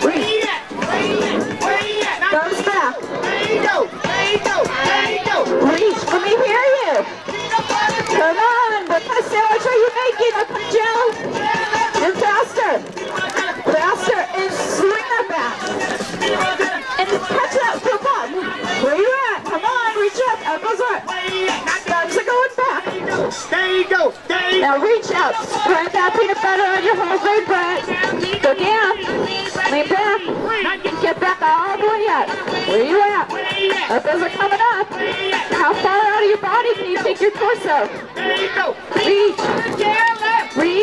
Reach. Thumbs back. Reach. Let me hear you. Come on. What kind of sandwich are you making? A gel? And faster. Faster. And swing that back. And catch that flip up. Where you at? Come on. Reach up. Elbows up. Thumbs are going back. There you go. Now reach out. Spread that peanut butter on your whole leg, Brett. Go down. Lean back. Get back all the way up. Where you at? Elbows are coming up. How far out of your body can you take your torso? There you go. Reach. Reach.